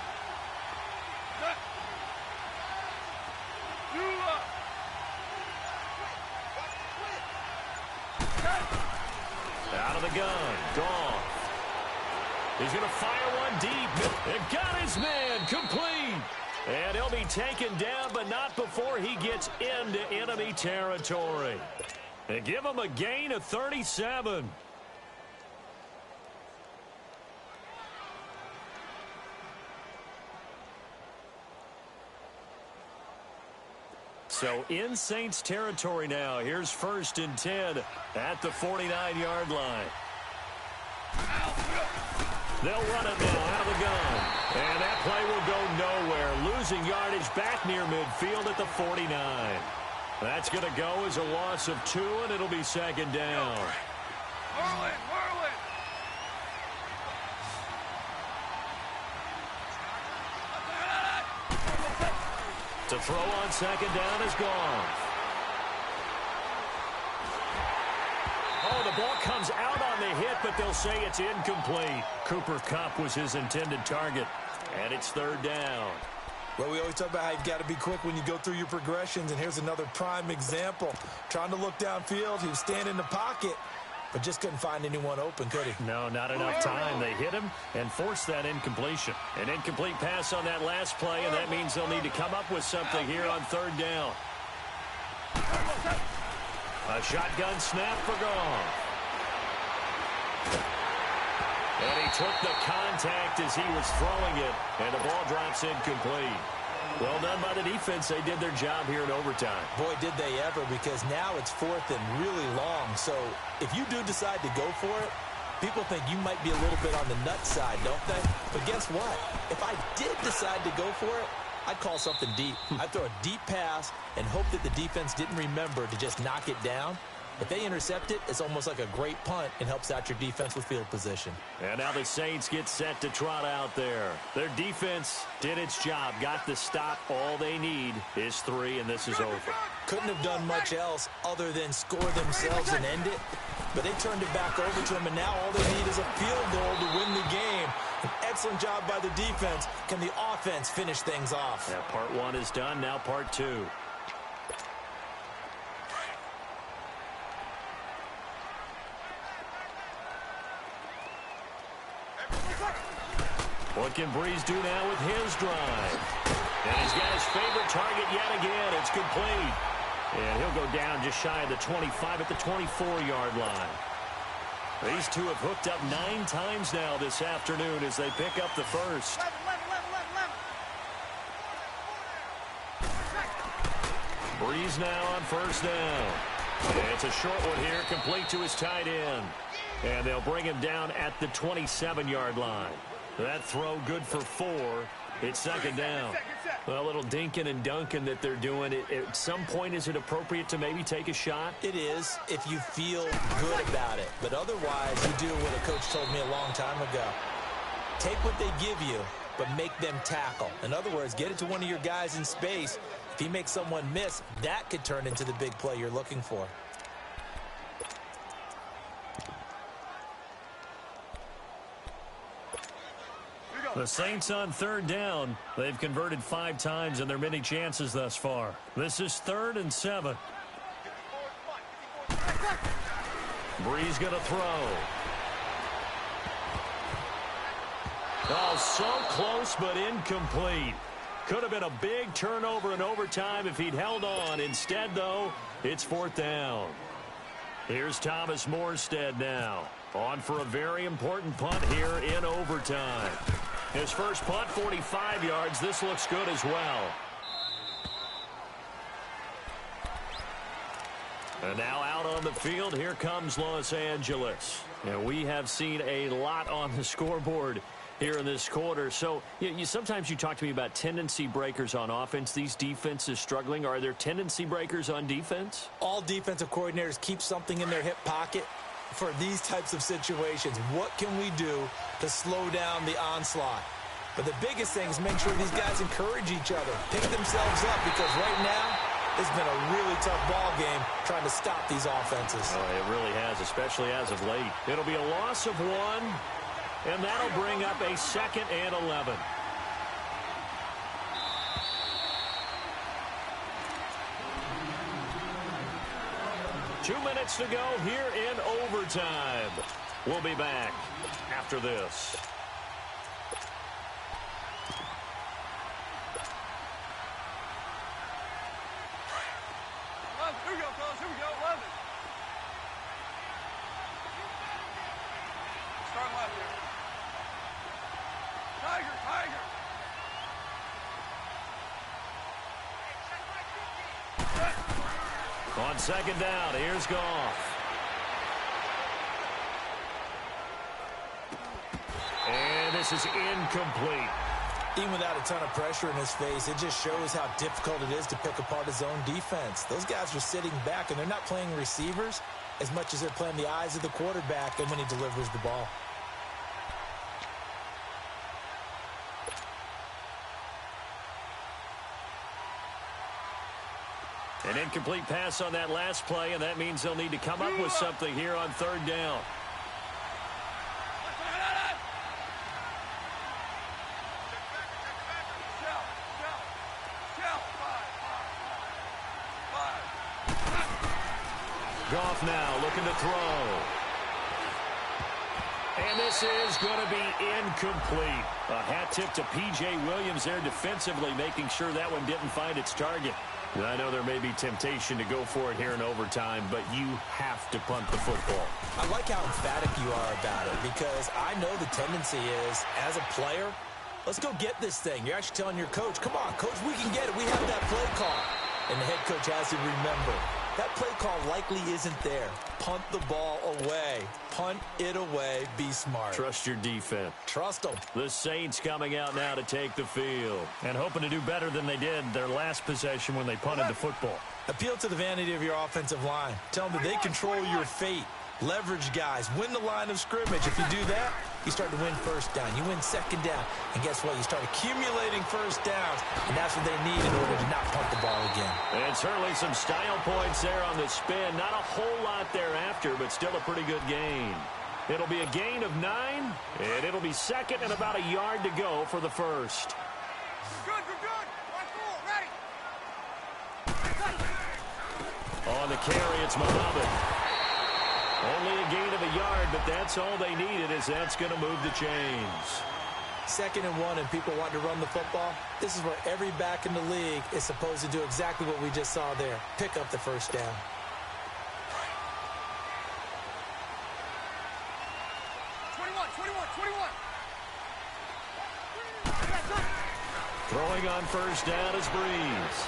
Out of the gun, Goff. He's going to fire one deep. It got his man, complete. And he'll be taken down, but not before he gets into enemy territory. They give him a gain of 37. So in Saints territory now. Here's 1st and 10 at the 49-yard line. They'll run it now out of the gun. And that play will go nowhere. Losing yardage back near midfield at the 49. That's going to go as a loss of 2, and it'll be 2nd down. To throw on 2nd down is gone. Oh, the ball comes out on the hit, but they'll say it's incomplete. Cooper Kupp was his intended target, and it's 3rd down. Well, we always talk about how you've got to be quick when you go through your progressions, and here's another prime example. Trying to look downfield, he was standing in the pocket, but just couldn't find anyone open, could he? No, not enough time. They hit him and forced that incompletion. An incomplete pass on that last play, and that means they'll need to come up with something here on 3rd down. A shotgun snap for Goff. And he took the contact as he was throwing it, and the ball drops incomplete. Well done by the defense. They did their job here in overtime. Boy, did they ever, because now it's 4th and really long. So if you do decide to go for it, people think you might be a little bit on the nut side, don't they? But guess what? If I did decide to go for it, I'd call something deep. I'd throw a deep pass and hope that the defense didn't remember to just knock it down. If they intercept it, it's almost like a great punt and helps out your defense with field position. And now the Saints get set to trot out there. Their defense did its job, got the stop. All they need is 3, and this is over. Couldn't have done much else other than score themselves and end it. But they turned it back over to them, and now all they need is a field goal to win the game. An excellent job by the defense. Can the offense finish things off? Yeah, part 1 is done. Now part 2. What can Breeze do now with his drive? And he's got his favorite target yet again. It's complete. And he'll go down just shy of the 25 at the 24-yard line. These two have hooked up 9 times now this afternoon as they pick up the first. Breeze now on first down. It's a short one here, complete to his tight end. And they'll bring him down at the 27-yard line. That throw good for 4. It's second down. Well, a little dinking and dunking that they're doing. At some point, is it appropriate to maybe take a shot? It is if you feel good about it. But otherwise, you do what a coach told me a long time ago. Take what they give you, but make them tackle. In other words, get it to one of your guys in space. If he makes someone miss, that could turn into the big play you're looking for. The Saints on third down. They've converted 5 times in their many chances thus far. This is 3rd and 7. Breeze going to throw. Oh, so close but incomplete. Could have been a big turnover in overtime if he'd held on. Instead, though, it's 4th down. Here's Thomas Morstead now. On for a very important punt here in overtime. His first punt, 45 yards. This looks good as well. And now out on the field, here comes Los Angeles. And we have seen a lot on the scoreboard here in this quarter. So sometimes you talk to me about tendency breakers on offense. These defenses struggling. Are there tendency breakers on defense? All defensive coordinators keep something in their hip pocket for these types of situations. What can we do to slow down the onslaught? But the biggest thing is make sure these guys encourage each other, pick themselves up, because right now it's been a really tough ball game trying to stop these offenses. Oh, it really has, especially as of late. It'll be a loss of 1, and that'll bring up a 2nd and 11. Two minutes to go here in overtime. We'll be back after this. Here we go, fellas. Here we go. 11. Start left here. Tiger, Tiger. On second down, here's Goff. And this is incomplete. Even without a ton of pressure in his face, it just shows how difficult it is to pick apart his own defense. Those guys are sitting back, and they're not playing receivers as much as they're playing the eyes of the quarterback and when he delivers the ball. An incomplete pass on that last play, and that means they'll need to come up with something here on third down. Goff now looking to throw. And this is going to be incomplete. A hat tip to P.J. Williams there defensively, making sure that one didn't find its target. I know there may be temptation to go for it here in overtime, but you have to punt the football. I like how emphatic you are about it because I know the tendency is, as a player, let's go get this thing. You're actually telling your coach, come on, coach, we can get it. We have that play call. And the head coach has to remember, that play call likely isn't there. Punt the ball away. Punt it away. Be smart. Trust your defense. Trust them. The Saints coming out now to take the field. And hoping to do better than they did their last possession when they punted the football. Appeal to the vanity of your offensive line. Tell them that they control your fate. Leverage guys. Win the line of scrimmage. If you do that, you start to win first down. You win second down. And guess what? You start accumulating first downs. And that's what they need in order to not punt the ball again. And certainly some style points there on the spin. Not a whole lot thereafter, but still a pretty good gain. It'll be a gain of 9, and it'll be second and about a yard to go for the first. Good, good, good. Right forward, ready. On the carry, it's Muhammad. Only a gain of a yard, but that's all they needed, as that's going to move the chains. 2nd and 1 and people want to run the football. This is where every back in the league is supposed to do exactly what we just saw there. Pick up the first down. Throwing on first down is Breeze.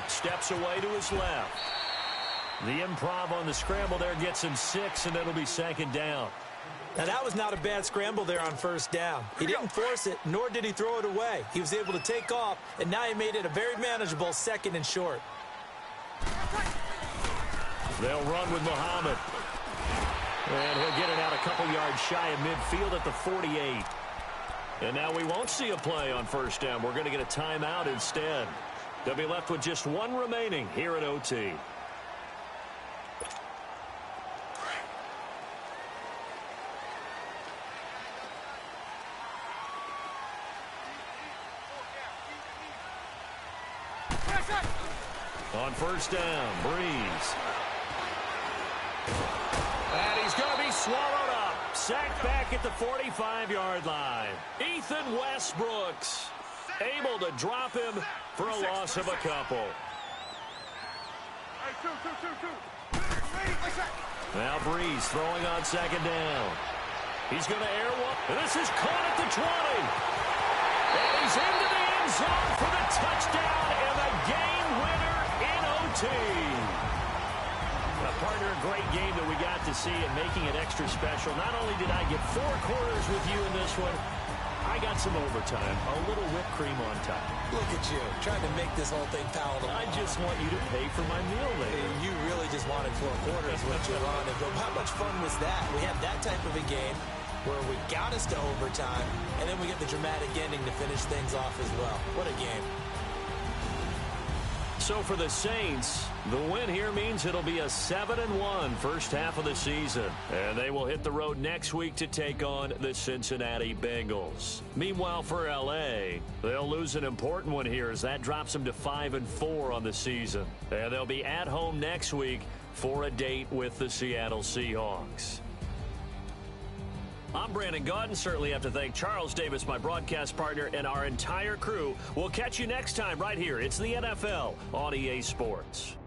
Steps away to his left. The improv on the scramble there gets him 6, and it'll be 2nd down. Now, that was not a bad scramble there on first down. He didn't force it, nor did he throw it away. He was able to take off, and now he made it a very manageable 2nd and short. They'll run with Muhammad. And he'll get it out a couple yards shy of midfield at the 48. And now we won't see a play on first down. We're going to get a timeout instead. They'll be left with just 1 remaining here at OT. On first down, Breeze. And he's going to be swallowed up. Sacked back at the 45-yard line. Ethan Westbrooks able to drop him for a loss of a couple. Now Breeze throwing on 2nd down. He's going to air one. And this is caught at the 20. And he's into the end zone for the touchdown and the game winner in OT. Partner, a great game that we got to see and making it extra special. Not only did I get 4 quarters with you in this one, I got some overtime, a little whipped cream on top. Look at you, trying to make this whole thing palatable. I just want you to pay for my meal later. You really just wanted 4 quarters, what you wanted. But how much fun was that? We had that type of a game where we got us to overtime, and then we get the dramatic ending to finish things off as well. What a game. So for the Saints, the win here means it'll be a 7-1 first half of the season. And they will hit the road next week to take on the Cincinnati Bengals. Meanwhile, for L.A., they'll lose an important one here as that drops them to 5-4 on the season. And they'll be at home next week for a date with the Seattle Seahawks. I'm Brandon Gaudin. Certainly have to thank Charles Davis, my broadcast partner, and our entire crew. We'll catch you next time right here. It's the NFL on EA Sports.